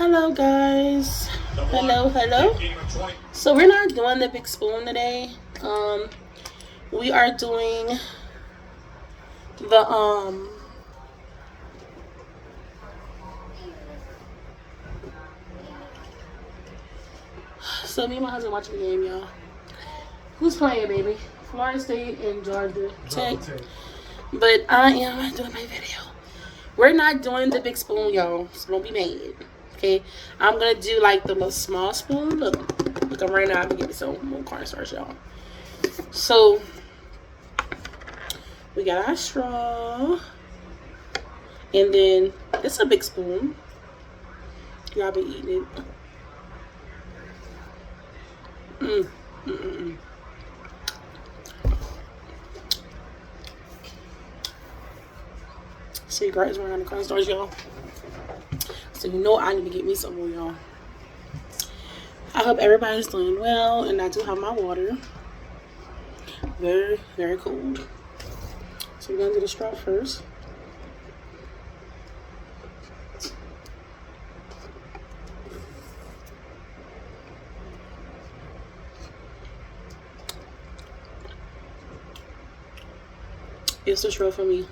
Hello guys. Hello. So we're not doing the big spoon today. We are doing the so me and my husband watching the game, y'all. Who's playing, baby? Florida State and Georgia Tech. But I am doing my video. We're not doing the big spoon, y'all. So don't be mad. Okay? I'm gonna do like the little small spoon. Look, I'm right now. I'm gonna get me some more cornstarch, y'all. So we got our straw. And then it's a big spoon. Y'all be eating it. See, guys, we're on the cornstarch, y'all. So you know I need to get me some more, y'all. I hope everybody's doing well, and I do have my water. Very, very cold. So we're gonna do the straw first. It's the straw for me.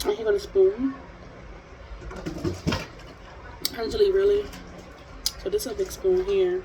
I ain't gonna spoon. Actually, really. So this is a big spoon here.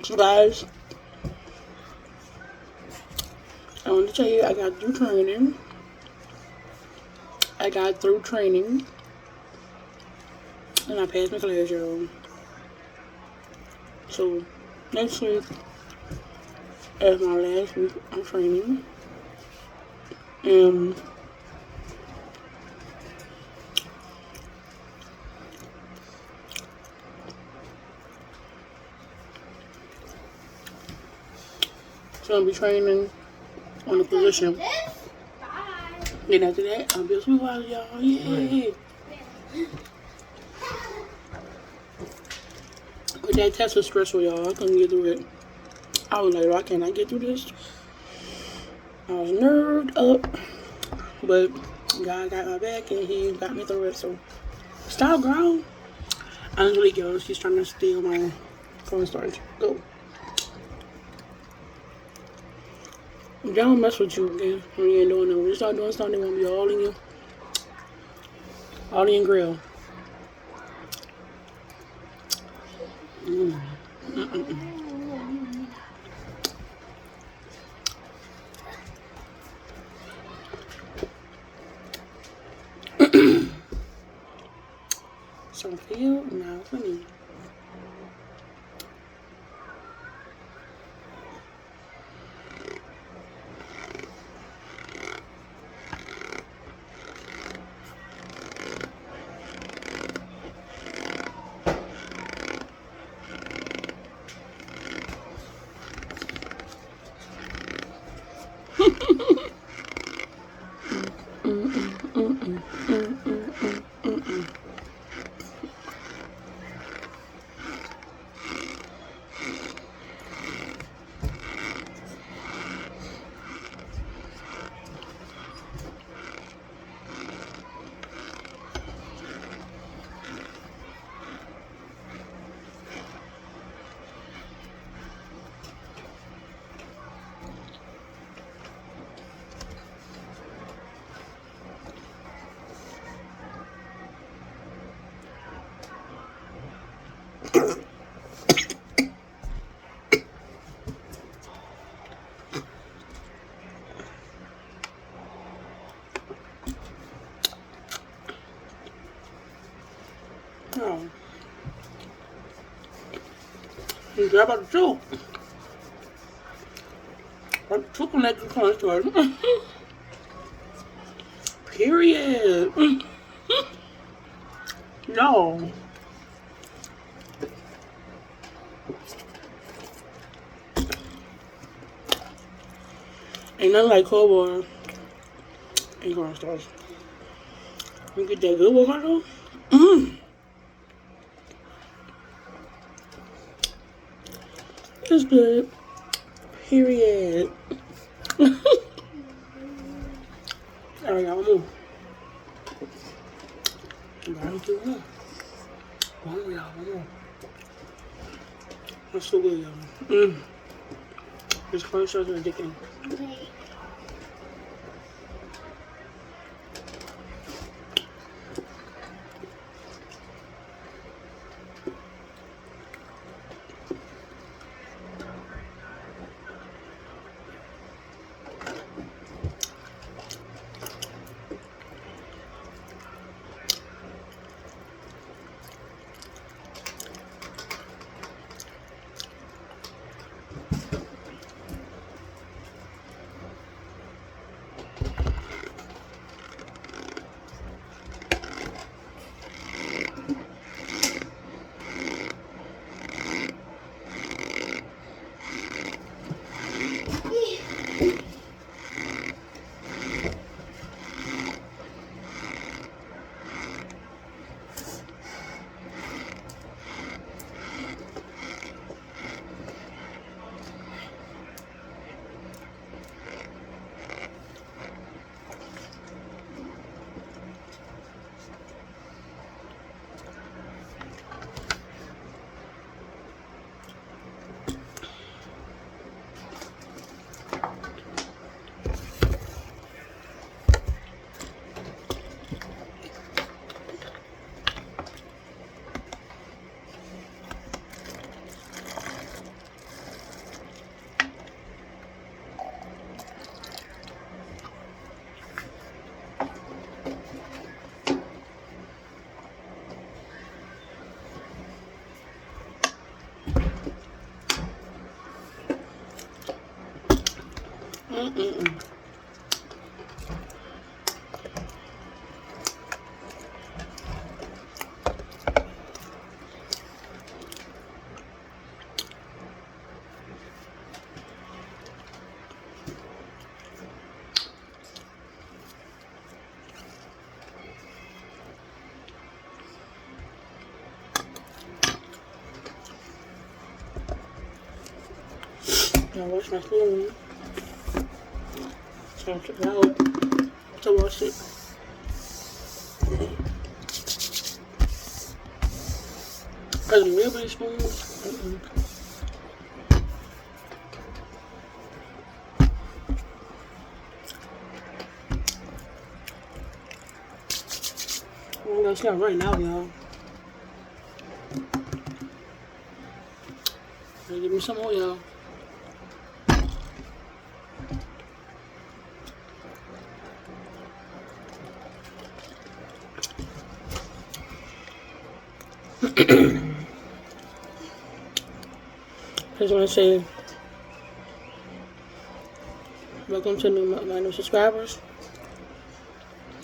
So guys, I want to tell you I got through training. And I passed my class, y'all. So next week is my last week of training. So I'll be training on the position. Then after that, I'll be a supervisor, y'all. Yeah. But that test was stressful, y'all. I couldn't get through it. I was like, why can't I get through this? I was nerved up. But God got my back and He got me through it. So, stop, girl. Angelique, yo, she's trying to steal my cornstarch. Go. They don't mess with you, okay? When you ain't doing nothing. When you start doing something, they won't be all in you. All in your grill. Some for you, now for me. Oh. You grab out the soup. I'm choking like a cornstarch. Period. No. Ain't nothing like cold water and cornstarch. You get that good water though. It's good. Period. Alright, y'all, move. Gotta do one. One more, y'all, one more. That's so good, y'all. This cornstarch is addicting. Okay. I wash my spoon. So I took it out to wash it. A little bit of spoon. Oh, that's not right now, y'all. Give me some more, y'all. Just want to say welcome to my new subscribers.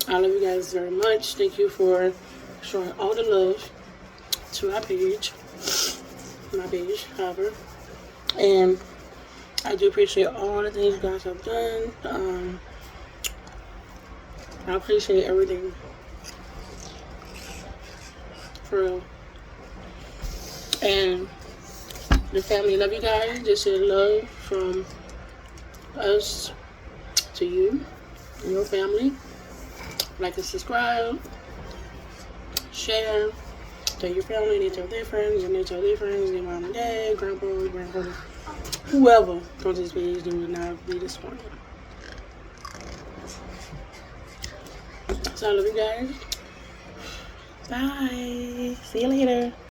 I love you guys very much. Thank you for showing all the love to my page, however. And I do appreciate all the things you guys have done. I appreciate everything. For real. And the family, love you guys. This is love from us to you and your family. Like and subscribe, share, tell your family, they tell their friends, and they tell their friends, their mom and dad, grandpa, grandfather, whoever comes to this page, they will not be disappointed. So I love you guys. Bye. See you later.